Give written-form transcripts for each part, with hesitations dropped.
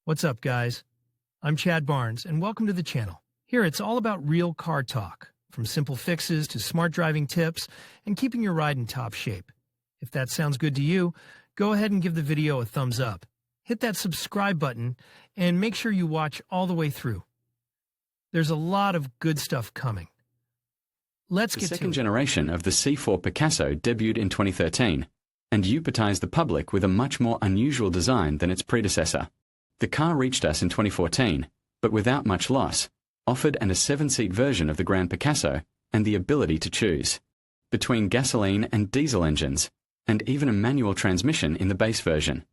What's up, guys? I'm Chad Barnes, and welcome to the channel. Here, it's all about real car talk, from simple fixes to smart driving tips and keeping your ride in top shape. If that sounds good to you, go ahead and give the video a thumbs up. Hit that subscribe button and make sure you watch all the way through. There's a lot of good stuff coming. Let's get to it. The second generation of the C4 Picasso debuted in 2013 and eupatized the public with a much more unusual design than its predecessor. The car reached us in 2014, but without much loss, offered a 7-seat version of the Grand Picasso and the ability to choose between gasoline and diesel engines, and even a manual transmission in the base version.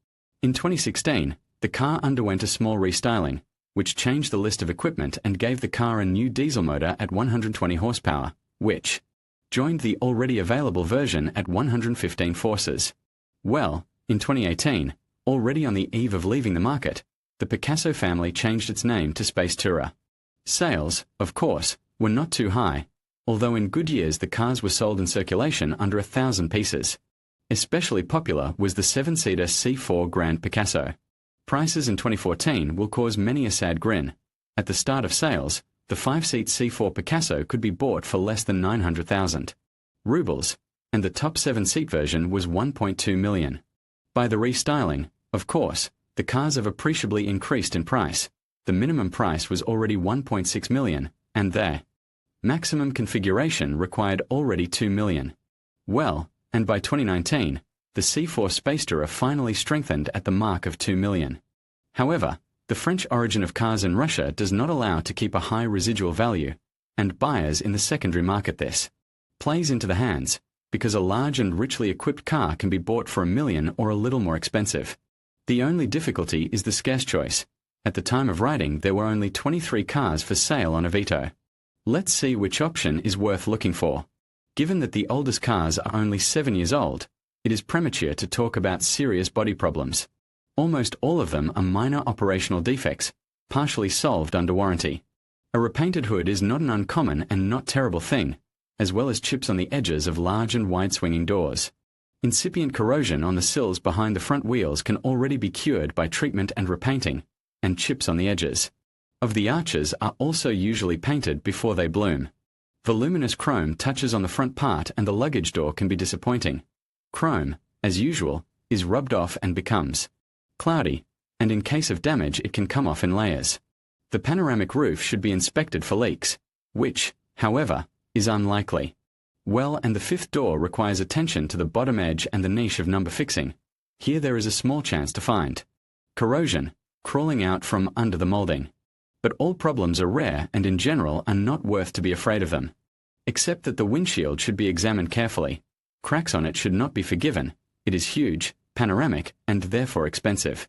In 2016, the car underwent a small restyling, which changed the list of equipment and gave the car a new diesel motor at 120 horsepower, which joined the already available version at 115 forces. Well, in 2018, already on the eve of leaving the market, the Picasso family changed its name to Space Tourer. Sales, of course, were not too high, although in good years the cars were sold in circulation under 1,000 pieces. Especially popular was the 7-seater C4 Grand Picasso. Prices in 2014 will cause many a sad grin. At the start of sales, the 5-seat C4 Picasso could be bought for less than 900,000 rubles, and the top 7-seat version was 1.2 million. By the restyling, of course, the cars have appreciably increased in price. The minimum price was already 1.6 million, and their maximum configuration required already 2 million. Well, and by 2019, the C4 Space Tourer finally strengthened at the mark of 2 million. However, the French origin of cars in Russia does not allow to keep a high residual value, and buyers in the secondary market this plays into the hands, because a large and richly equipped car can be bought for 1 million or a little more expensive. The only difficulty is the scarce choice. At the time of writing, there were only 23 cars for sale on Avito. Let's see which option is worth looking for. Given that the oldest cars are only 7 years old, it is premature to talk about serious body problems. Almost all of them are minor operational defects, partially solved under warranty. A repainted hood is not an uncommon and not terrible thing, as well as chips on the edges of large and wide swinging doors. Incipient corrosion on the sills behind the front wheels can already be cured by treatment and repainting, and chips on the edges of the arches are also usually painted before they bloom. Voluminous chrome touches on the front part and the luggage door can be disappointing. Chrome, as usual, is rubbed off and becomes cloudy, and in case of damage it can come off in layers. The panoramic roof should be inspected for leaks, which, however, is unlikely. Well, and the fifth door requires attention to the bottom edge and the niche of number fixing. Here there is a small chance to find corrosion crawling out from under the molding. But all problems are rare and in general are not worth to be afraid of them. Except that the windshield should be examined carefully. Cracks on it should not be forgiven. It is huge, panoramic, and therefore expensive.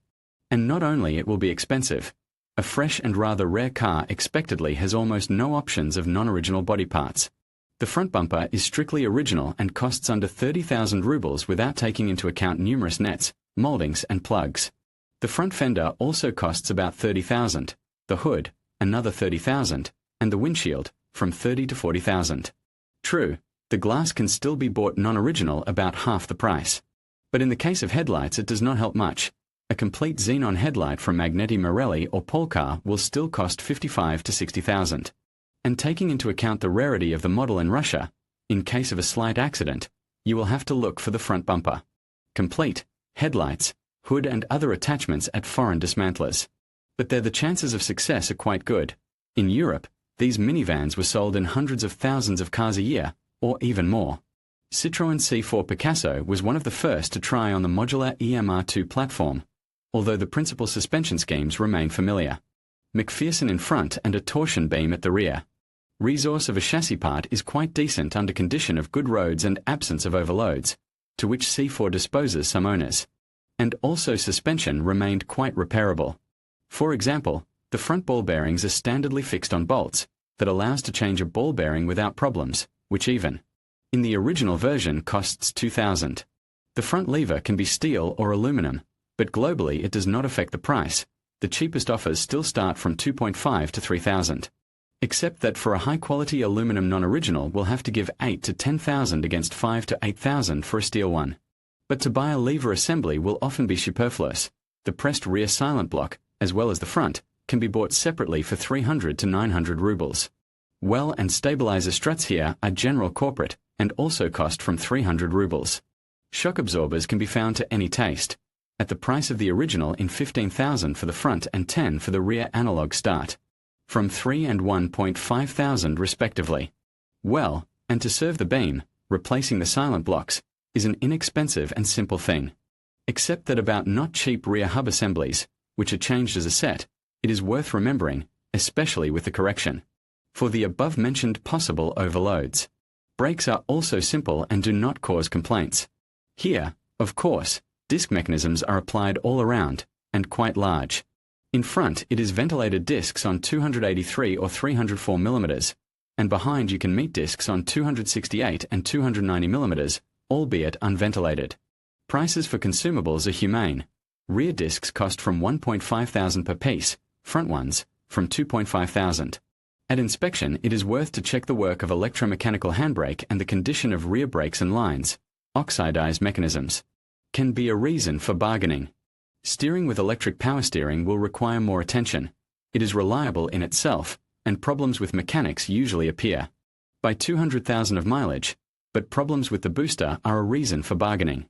And not only it will be expensive, a fresh and rather rare car expectedly has almost no options of non-original body parts. The front bumper is strictly original and costs under 30,000 rubles without taking into account numerous nets, moldings and plugs. The front fender also costs about 30,000, the hood, another 30,000, and the windshield, from 30 to 40,000. True, the glass can still be bought non-original about half the price. But in the case of headlights it does not help much. A complete xenon headlight from Magneti Marelli or Polcar will still cost 55 to 60,000. And taking into account the rarity of the model in Russia, in case of a slight accident, you will have to look for the front bumper. Complete, headlights, hood and other attachments at foreign dismantlers. But there the chances of success are quite good. In Europe, these minivans were sold in hundreds of thousands of cars a year, or even more. Citroen C4 Picasso was one of the first to try on the modular EMR2 platform, although the principal suspension schemes remain familiar. McPherson in front and a torsion beam at the rear. Resource of a chassis part is quite decent under condition of good roads and absence of overloads, to which C4 disposes some owners. And also suspension remained quite repairable. For example, the front ball bearings are standardly fixed on bolts, that allows to change a ball bearing without problems, which even in the original version costs 2,000. The front lever can be steel or aluminum, but globally it does not affect the price. The cheapest offers still start from 2.5 to 3,000. Except that for a high-quality aluminum non-original we'll have to give 8 to 10,000 against 5 to 8,000 for a steel one. But to buy a lever assembly will often be superfluous. The pressed rear silent block, as well as the front, can be bought separately for 300 to 900 rubles. Well and stabilizer struts here are general corporate and also cost from 300 rubles. Shock absorbers can be found to any taste, at the price of the original in 15,000 for the front and 10 for the rear analog start, from 3 and 1.5 thousand respectively. Well, and to serve the beam, replacing the silent blocks, is an inexpensive and simple thing. Except that about not cheap rear hub assemblies, which are changed as a set, it is worth remembering, especially with the correction for the above-mentioned possible overloads. Brakes are also simple and do not cause complaints. Here, of course, disc mechanisms are applied all around, and quite large. In front it is ventilated discs on 283 or 304 mm, and behind you can meet discs on 268 and 290 mm, albeit unventilated. Prices for consumables are humane. Rear discs cost from 1.5 thousand per piece, front ones from 2.5 thousand. At inspection, it is worth to check the work of electromechanical handbrake and the condition of rear brakes and lines. Oxidized mechanisms can be a reason for bargaining. Steering with electric power steering will require more attention. It is reliable in itself, and problems with mechanics usually appear by 200,000 of mileage, but problems with the booster are a reason for bargaining.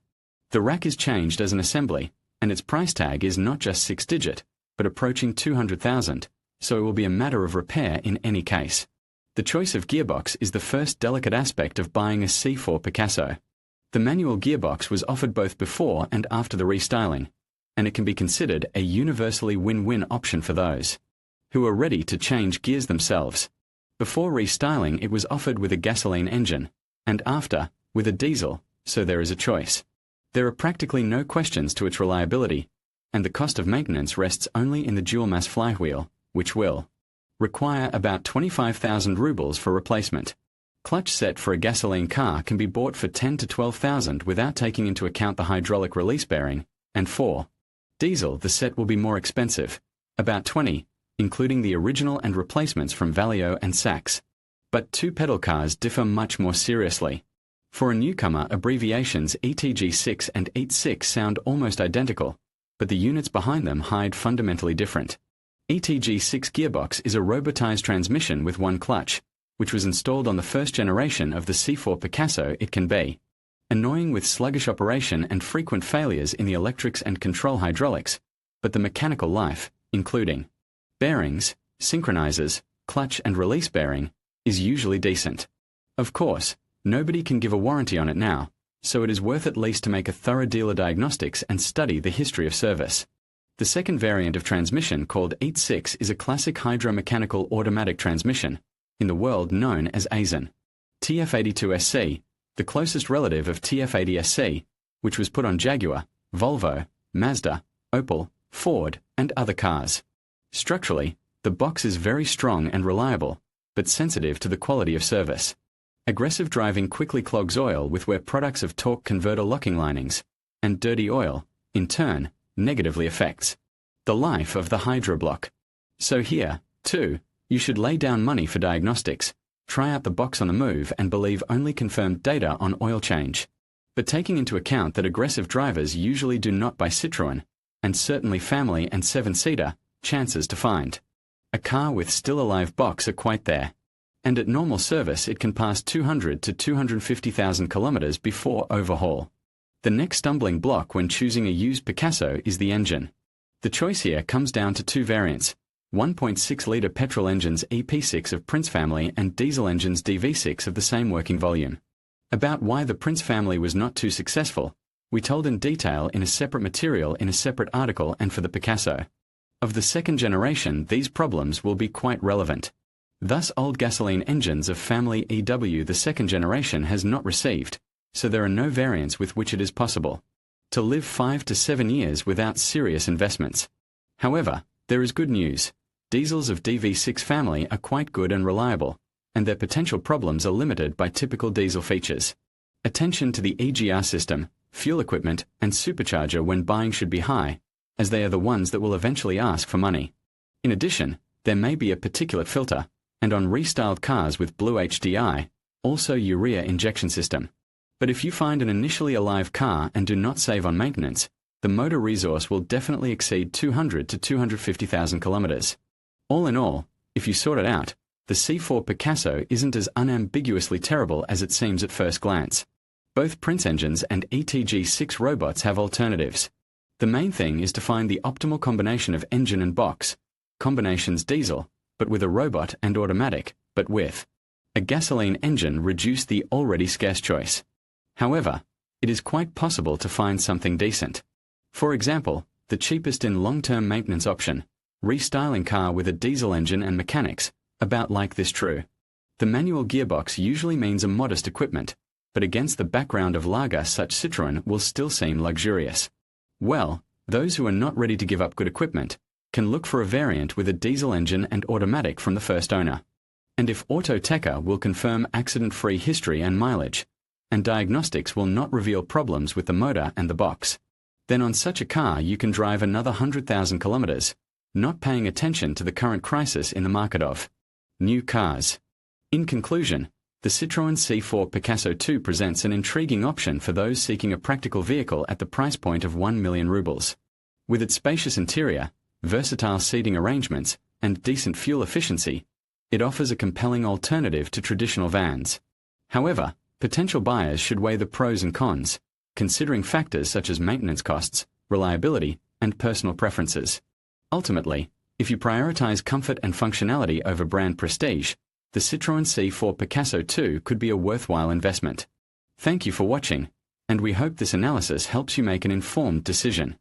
The rack is changed as an assembly, and its price tag is not just 6-digit, but approaching 200,000, so it will be a matter of repair in any case. The choice of gearbox is the first delicate aspect of buying a C4 Picasso. The manual gearbox was offered both before and after the restyling, and it can be considered a universally win-win option for those who are ready to change gears themselves. Before restyling, it was offered with a gasoline engine, and after, with a diesel, so there is a choice. There are practically no questions to its reliability, and the cost of maintenance rests only in the dual-mass flywheel, which will require about 25,000 rubles for replacement. Clutch set for a gasoline car can be bought for 10 to 12,000 without taking into account the hydraulic release bearing, and for diesel the set will be more expensive, about 20, including the original and replacements from Valeo and Sachs. But two-pedal cars differ much more seriously. For a newcomer, abbreviations ETG6 and EAT6 sound almost identical, but the units behind them hide fundamentally different. ETG6 gearbox is a robotized transmission with one clutch, which was installed on the first generation of the C4 Picasso. It can be annoying with sluggish operation and frequent failures in the electrics and control hydraulics, but the mechanical life, including bearings, synchronizers, clutch and release bearing, is usually decent. Of course, nobody can give a warranty on it now, so it is worth at least to make a thorough dealer diagnostics and study the history of service. The second variant of transmission, called EAT6, is a classic hydromechanical automatic transmission, in the world known as ASIN. TF82SC, the closest relative of TF80SC, which was put on Jaguar, Volvo, Mazda, Opel, Ford, and other cars. Structurally, the box is very strong and reliable, but sensitive to the quality of service. Aggressive driving quickly clogs oil with wear products of torque converter locking linings, and dirty oil, in turn, negatively affects the life of the hydroblock. So here, too, you should lay down money for diagnostics, try out the box on the move and believe only confirmed data on oil change. But taking into account that aggressive drivers usually do not buy Citroen, and certainly family and 7-seater, chances to find a car with still alive box are quite there. And at normal service it can pass 200 to 250,000 kilometers before overhaul. The next stumbling block when choosing a used Picasso is the engine. The choice here comes down to two variants: 1.6-litre petrol engines EP6 of Prince family and diesel engines DV6 of the same working volume. About why the Prince family was not too successful, we told in detail in a separate material in a separate article. And for the Picasso of the second generation, these problems will be quite relevant. Thus, old gasoline engines of family EW the second generation has not received, so there are no variants with which it is possible to live 5 to 7 years without serious investments. However, there is good news. Diesels of DV6 family are quite good and reliable, and their potential problems are limited by typical diesel features. Attention to the EGR system, fuel equipment, and supercharger when buying should be high, as they are the ones that will eventually ask for money. In addition, there may be a particulate filter, and on restyled cars with blue HDI, also urea injection system. But if you find an initially alive car and do not save on maintenance, the motor resource will definitely exceed 200 to 250,000 kilometers. All in all, if you sort it out, the C4 Picasso isn't as unambiguously terrible as it seems at first glance. Both Prince engines and ETG6 robots have alternatives. The main thing is to find the optimal combination of engine and box. Combinations diesel, but with a robot, and automatic, but with a gasoline engine reduce the already scarce choice. However, it is quite possible to find something decent. For example, the cheapest in long-term maintenance option, restyling car with a diesel engine and mechanics, about like this true. The manual gearbox usually means a modest equipment, but against the background of Largus such Citroen will still seem luxurious. Well, those who are not ready to give up good equipment can look for a variant with a diesel engine and automatic from the first owner. And if Autoteca will confirm accident-free history and mileage, and diagnostics will not reveal problems with the motor and the box, then on such a car you can drive another 100,000 kilometers, not paying attention to the current crisis in the market of new cars. In conclusion, the Citroen C4 Picasso II presents an intriguing option for those seeking a practical vehicle at the price point of 1 million rubles. With its spacious interior, versatile seating arrangements, and decent fuel efficiency, it offers a compelling alternative to traditional vans. However, potential buyers should weigh the pros and cons, considering factors such as maintenance costs, reliability, and personal preferences. Ultimately, if you prioritize comfort and functionality over brand prestige, the Citroen C4 Picasso II could be a worthwhile investment. Thank you for watching, and we hope this analysis helps you make an informed decision.